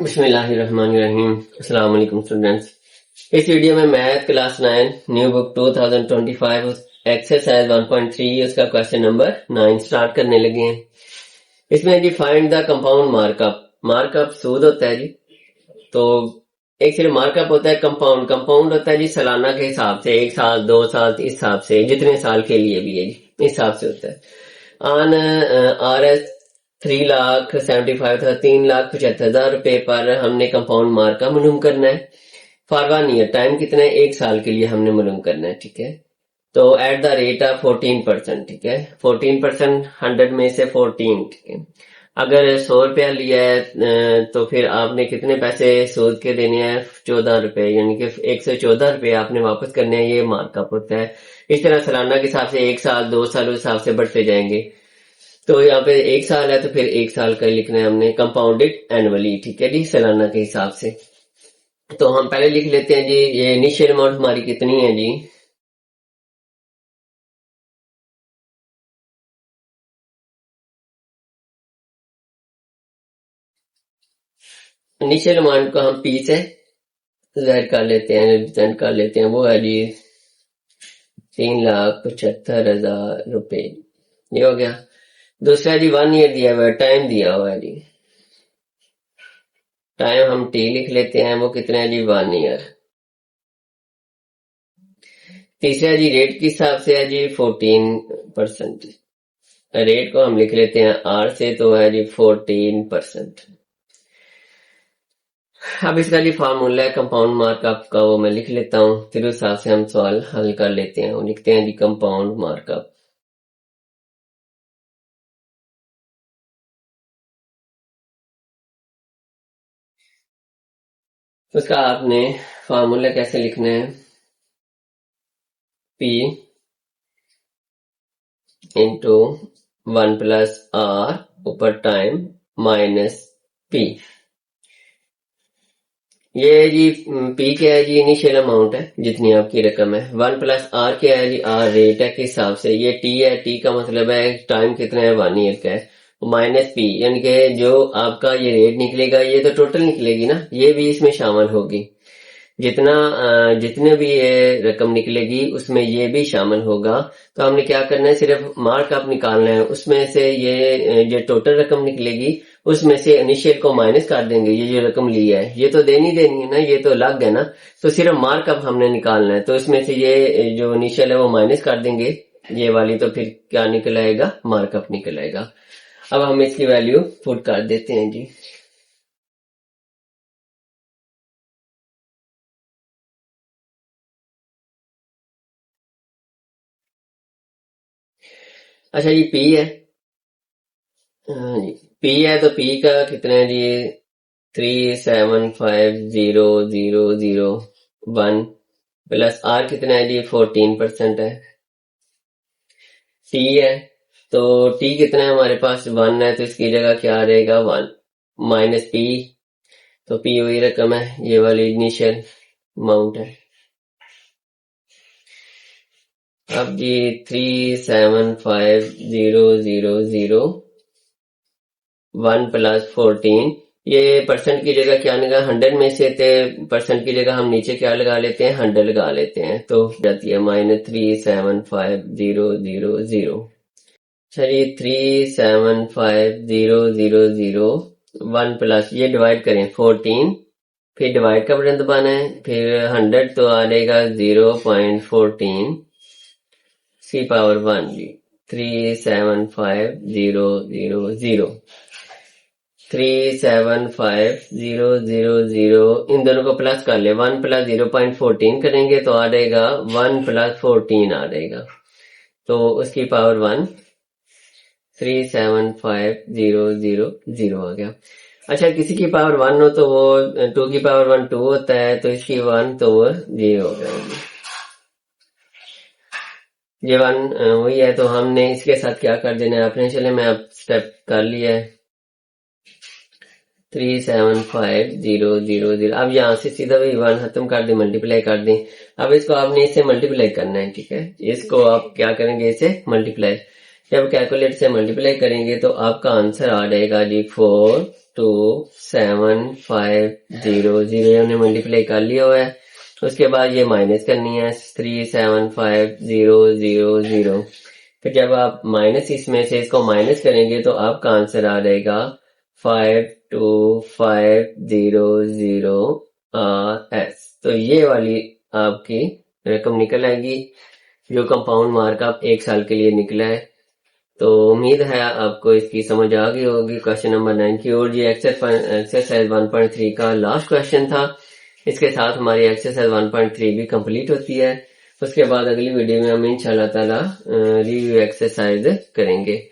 बिस्मिल्लाहिर्रहमानिर्रहीम। अस्सलाम वालेकुम स्टूडेंट्स। इस वीडियो में math class 9 new book 2025 exercise 1.3 उसका क्वेश्चन नंबर 9 स्टार्ट करने लगे हैं। इसमें जी find the compound markup. Markup सूद होता है जी, तो एक सिर्फ मार्कअप होता है। कंपाउंड कंपाउंड होता है जी सालाना के हिसाब से, 1 साल 2 साल इस हिसाब से, जितने साल के लिए भी है जी इस हिसाब से होता है। ऑन RS 3,75,000 3,75,000 रुपए पर हमने कंपाउंड मार्का मालूम करना है। फॉर 1 ईयर, टाइम कितना है, 1 साल के लिए हमने मालूम करना है। ठीक है, तो एट द रेट ऑफ 14%। ठीक है, 14% 100 में से 14। ठीक है, अगर 100 रुपया लिया है तो फिर आपने कितने पैसे सूद के देने हैं, 14 रुपए, यानी कि 114 रुपए आपने वापस करने हैं। ये मार्कअप होता है। इस तरह सालाना के हिसाब से 1 साल 2 साल उस हिसाब से बढ़ते जाएंगे। तो यहाँ पे 1 साल है तो फिर 1 साल का लिखना है हमने, कंपाउंडेड एनुअली। ठीक है जी, सालाना के हिसाब से। तो हम पहले लिख लेते हैं जी, ये इनिशियल अमाउंट हमारी कितनी है जी, इनिशियल अमाउंट को हम पी से ज़ाहिर कर लेते हैं, रिप्रेजेंट कर लेते हैं। वो है जी 3,75,000 रुपए, ये हो गया। दूसरा जी 1 ईयर दिया हुआ है, टाइम दिया हुआ है जी, टाइम हम टी लिख लेते हैं। वो कितना है जी, 1 ईयर। तीसरा जी रेट के हिसाब से है जी 14%। रेट को हम लिख लेते हैं आर से, तो है जी 14%। अब इसका जी फार्मूला है कंपाउंड मार्कअप का, वो मैं लिख लेता हूं, फिर उस हिसाब से हम सवाल हल कर लेते हैं। वो लिखते हैं जी कंपाउंड मार्कअप। उसका आपने फार्मूला कैसे लिखना है, P इंटू 1 प्लस आर ऊपर टाइम माइनस P। ये जी P क्या है जी, इनिशियल अमाउंट है जितनी आपकी रकम है। 1 प्लस आर क्या है जी, आर रेट है के हिसाब से। ये T है, T का मतलब है टाइम कितना है, 1 ईयर का है। माइनस P यानी कि जो आपका ये रेट निकलेगा, ये तो टोटल निकलेगी ना, ये भी इसमें शामिल होगी। जितने भी ये रकम निकलेगी उसमें ये भी शामिल होगा। तो हमने क्या करना है, सिर्फ मार्कअप निकालना है। उसमें से ये जो टोटल रकम निकलेगी उसमें से इनिशियल को माइनस कर देंगे। ये जो रकम ली है ये तो देनी है ना, ये तो लग है ना, तो सिर्फ मार्कअप हमने निकालना है। तो इसमें से ये जो इनिशियल है वो माइनस कर देंगे, ये वाली, तो फिर क्या निकल आएगा, मार्कअप निकल आएगा। अब हम इसकी वैल्यू पुट कर देते हैं जी। अच्छा जी, पी है, हाँ जी, पी है, तो पी का कितना है जी, 3,75,0,001 प्लस आर कितना है जी, 14% है। टी है, तो टी कितना है हमारे पास, 1 है, तो इसकी जगह क्या रहेगा, 1 माइनस पी। तो पी वही रकम है, ये वाली इनिशियल अमाउंट है। अब जी 3,75,0,001 प्लस 14, ये परसेंट की जगह क्या लगा, 100 में से थे, परसेंट की जगह हम नीचे क्या लगा लेते हैं, 100 लगा लेते हैं, तो जाती है -3,75,0,0. चलिए 3,75,0,001 प्लस ये डिवाइड करें 14, फिर डिवाइड का बटन दबाना है, फिर 100 तो आ जाएगा 0.14 सी पावर 1 जी, 3,75,0,0. 3,75,0,0 इन दोनों को प्लस कर ले, 1 प्लस 0.14 करेंगे तो आ जाएगा 1 प्लस 14 आ जाएगा, तो उसकी पावर 1 3,75,0,0 आ गया। अच्छा, किसी की पावर 1 हो तो वो 2 की पावर 1 2 होता है, तो इसकी 1 तो वो 0 हो गया। ये 1 वही है, तो हमने इसके साथ क्या कर देना है आपने, चले मैं अब स्टेप कर लिया है 3,75,0,0. अब यहाँ से सीधा भी 1 खत्म कर दें, मल्टीप्लाई कर दें। अब इसको आपने इससे मल्टीप्लाई करना है। ठीक है, इसको आप क्या करेंगे, इसे मल्टीप्लाई, जब कैलकुलेट से मल्टीप्लाई करेंगे तो आपका आंसर आ जाएगा जी 42750 हमने मल्टीप्लाई कर लिया हुआ है। उसके बाद ये माइनस करनी है 375000। फिर जब आप माइनस इसमें से इसको माइनस करेंगे तो आपका आंसर आ जाएगा 52500 तो ये वाली आपकी रकम निकल आएगी जो कंपाउंड मार्क आप 1 साल के लिए निकला है। तो उम्मीद है आपको इसकी समझ आ गई होगी। क्वेश्चन नंबर 9 की और ये एक्सरसाइज 1.3 का लास्ट क्वेश्चन था। इसके साथ हमारी एक्सरसाइज 1.3 भी कंप्लीट होती है। उसके बाद अगली वीडियो में हम इंशाल्लाह ताला रिव्यू एक्सरसाइज करेंगे।